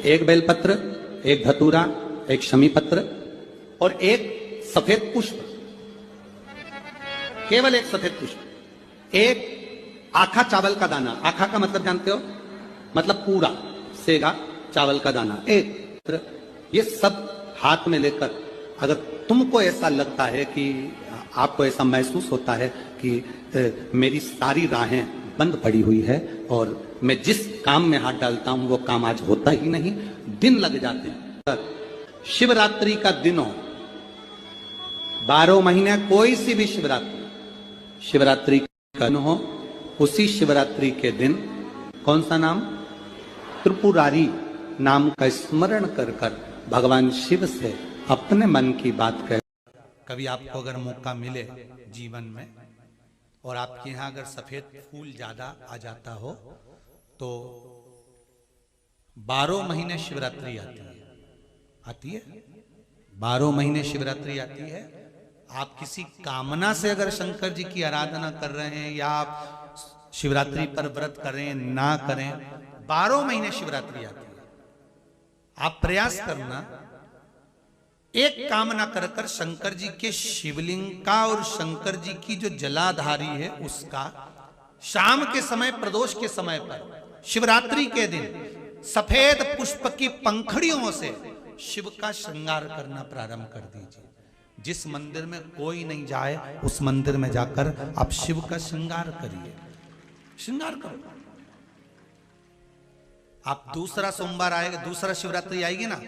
एक बेलपत्र, एक धतूरा, एक शमी पत्र और एक सफेद पुष्प, केवल एक सफेद पुष्प, एक आखा चावल का दाना। आखा का मतलब जानते हो? मतलब पूरा सेगा चावल का दाना, एक। ये सब हाथ में लेकर, अगर तुमको ऐसा लगता है कि आपको ऐसा महसूस होता है कि मेरी सारी राहें बंद पड़ी हुई है और मैं जिस काम में हाथ डालता हूं वो काम आज होता ही नहीं, दिन लग जाते हैं। शिवरात्रि का दिन हो, 12 महीने कोई सी भी शिवरात्रि का दिन हो, उसी शिवरात्रि के दिन कौन सा नाम? त्रिपुरारी नाम का स्मरण कर कर भगवान शिव से अपने मन की बात कह। कभी आपको अगर मौका मिले जीवन में और आपके यहां अगर सफेद फूल ज्यादा आ जाता हो तो 12 महीने शिवरात्रि आती है 12 महीने शिवरात्रि आती है। आप किसी कामना से अगर शंकर जी की आराधना कर रहे हैं या आप शिवरात्रि पर व्रत करें ना करें, 12 महीने शिवरात्रि आती है। आप प्रयास करना, एक कामना कर कर शंकर जी के शिवलिंग का और शंकर जी की जो जलाधारी है उसका शाम के समय, प्रदोष के समय पर, शिवरात्रि के दिन सफेद पुष्प की पंखड़ियों से शिव का श्रृंगार करना प्रारंभ कर दीजिए। जिस मंदिर में कोई नहीं जाए उस मंदिर में जाकर आप शिव का श्रृंगार करिए, श्रृंगार करो। आप दूसरा सोमवार आएगा, दूसरा शिवरात्रि आएगी ना,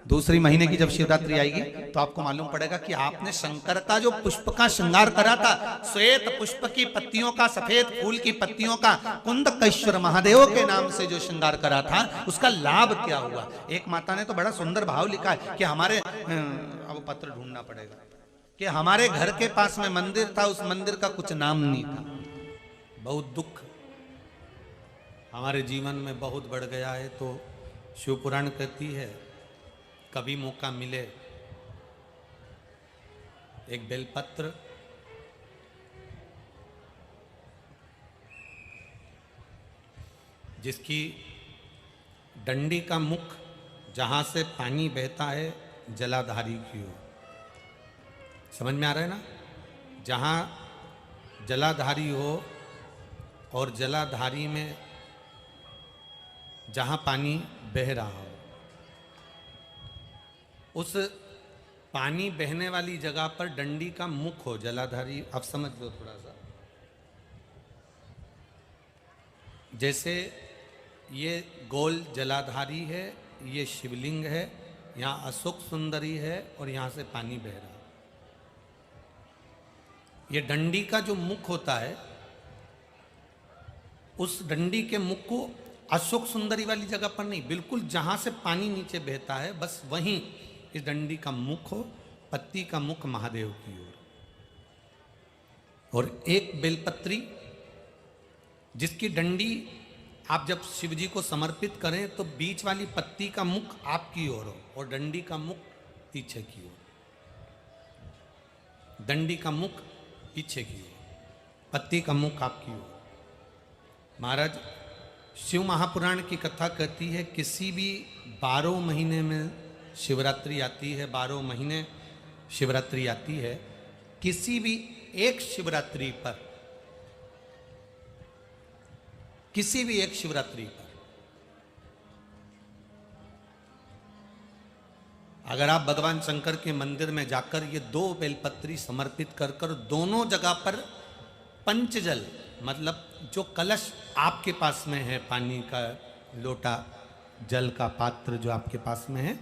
दूसरी महीने की जब शिवरात्रि आएगी तो आपको मालूम पड़ेगा कि आपने शंकर का जो पुष्प का श्रृंगार करा था, श्वेत पुष्प की पत्तियों का, सफेद फूल की पत्तियों का, कुंदकेश्वर महादेव के नाम से जो श्रृंगार करा था, उसका लाभ क्या हुआ। एक माता ने तो बड़ा सुंदर भाव लिखा है कि हमारे, अब पत्र ढूंढना पड़ेगा, कि हमारे घर के पास में मंदिर था, उस मंदिर का कुछ नाम नहीं था। बहुत दुख हमारे जीवन में बहुत बढ़ गया है। तो शिव पुराण कहती है, कभी मौका मिले एक बेलपत्र, जिसकी डंडी का मुख जहां से पानी बहता है जलाधारी की ओर, समझ में आ रहा है ना? जहां जलाधारी हो और जलाधारी में जहां पानी बह रहा हो, उस पानी बहने वाली जगह पर डंडी का मुख हो, जलाधारी। आप समझ लो थोड़ा सा, जैसे ये गोल जलाधारी है, ये शिवलिंग है, यहाँ अशोक सुंदरी है और यहाँ से पानी बह रहा है। ये डंडी का जो मुख होता है, उस डंडी के मुख को अशोक सुंदरी वाली जगह पर नहीं, बिल्कुल जहां से पानी नीचे बहता है बस वहीं इस डंडी का मुख हो, पत्ती का मुख महादेव की ओर, और एक बेलपत्री जिसकी डंडी आप जब शिव जी को समर्पित करें तो बीच वाली पत्ती का मुख आपकी ओर हो और डंडी का मुख पीछे की ओर, डंडी का मुख पीछे की ओर, पत्ती का मुख आपकी ओर। महाराज, शिव महापुराण की कथा कहती है, किसी भी 12 महीने में शिवरात्रि आती है, 12 महीने शिवरात्रि आती है, किसी भी एक शिवरात्रि पर, किसी भी एक शिवरात्रि पर अगर आप भगवान शंकर के मंदिर में जाकर ये 2 बेलपत्री समर्पित कर कर दोनों जगह पर पंचजल, मतलब जो कलश आपके पास में है, पानी का लोटा, जल का पात्र जो आपके पास में है,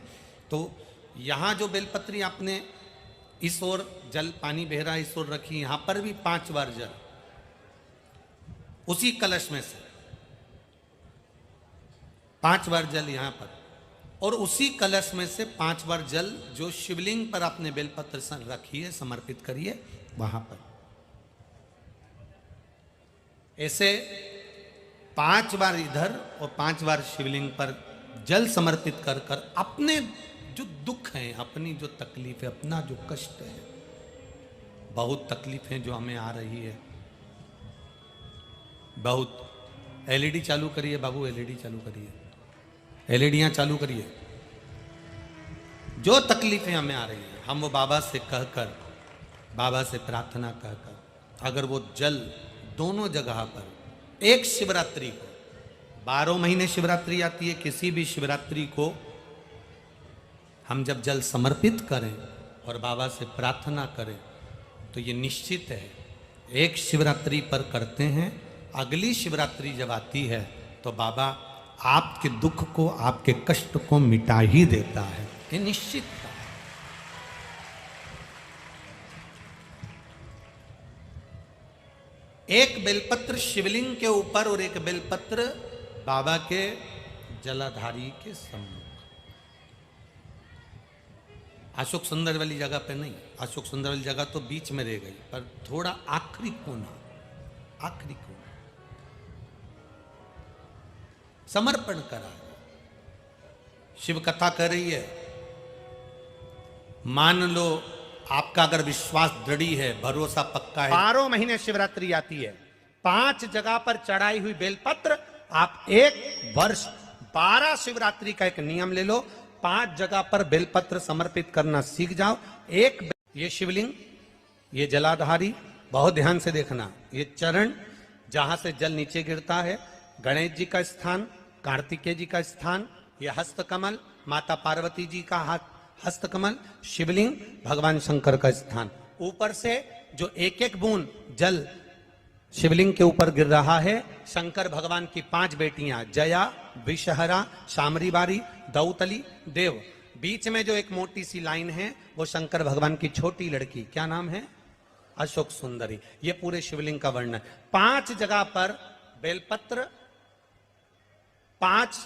तो यहाँ जो बेलपत्री आपने इस ओर जल, पानी बह रहा है, इस ओर रखी, यहाँ पर भी 5 बार जल उसी कलश में से, 5 बार जल यहाँ पर, और उसी कलश में से 5 बार जल जो शिवलिंग पर आपने बेलपत्र रखी है, समर्पित करिए वहां पर। ऐसे 5 बार इधर और 5 बार शिवलिंग पर जल समर्पित कर कर अपने जो दुख हैं, अपनी जो तकलीफ है, अपना जो कष्ट है, बहुत तकलीफें जो हमें आ रही है, बहुत। एलईडी चालू करिए बाबू, एलईडी चालू करिए। एलईडियां चालू करिए। जो तकलीफें हमें आ रही हैं, हम वो बाबा से कहकर, बाबा से प्रार्थना कहकर, अगर वो जल दोनों जगह पर एक शिवरात्रि को, 12 महीने शिवरात्रि आती है, किसी भी शिवरात्रि को हम जब जल समर्पित करें और बाबा से प्रार्थना करें तो ये निश्चित है, एक शिवरात्रि पर करते हैं, अगली शिवरात्रि जब आती है तो बाबा आपके दुख को, आपके कष्ट को मिटा ही देता है, ये निश्चित है। एक बेलपत्र शिवलिंग के ऊपर और एक बेलपत्र बाबा के जलाधारी के सम्मुख। अशोक सुंदर वाली जगह पे नहीं, अशोक सुंदर वाली जगह तो बीच में रह गई, पर थोड़ा आखिरी कोना, आखिरी कोना समर्पण करा। शिव कथा कर रही है, मान लो आपका अगर विश्वास दृढ़ है, भरोसा पक्का है, 12 महीने शिवरात्रि आती है, 5 जगह पर चढ़ाई हुई बेलपत्र आप एक वर्ष 12 शिवरात्रि का एक नियम ले लो, 5 जगह पर बेलपत्र समर्पित करना सीख जाओ। एक ये शिवलिंग, ये जलाधारी, बहुत ध्यान से देखना, ये चरण जहां से जल नीचे गिरता है, गणेश जी का स्थान, कार्तिकेय जी का स्थान, ये हस्तकमल माता पार्वती जी का हस्तकमल, शिवलिंग भगवान शंकर का स्थान। ऊपर से जो एक एक बूंद जल शिवलिंग के ऊपर गिर रहा है, शंकर भगवान की 5 बेटियां जया, विषहरा, शामरी बारी, दौतली, देव। बीच में जो एक मोटी सी लाइन है वो शंकर भगवान की छोटी लड़की, क्या नाम है? अशोक सुंदरी। ये पूरे शिवलिंग का वर्णन। 5 जगह पर बेलपत्र, 5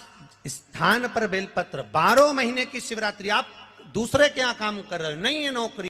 स्थान पर बेलपत्र, 12 महीने की शिवरात्रि। आप दूसरे क्या काम कर रहे हो? नहीं है नौकरी।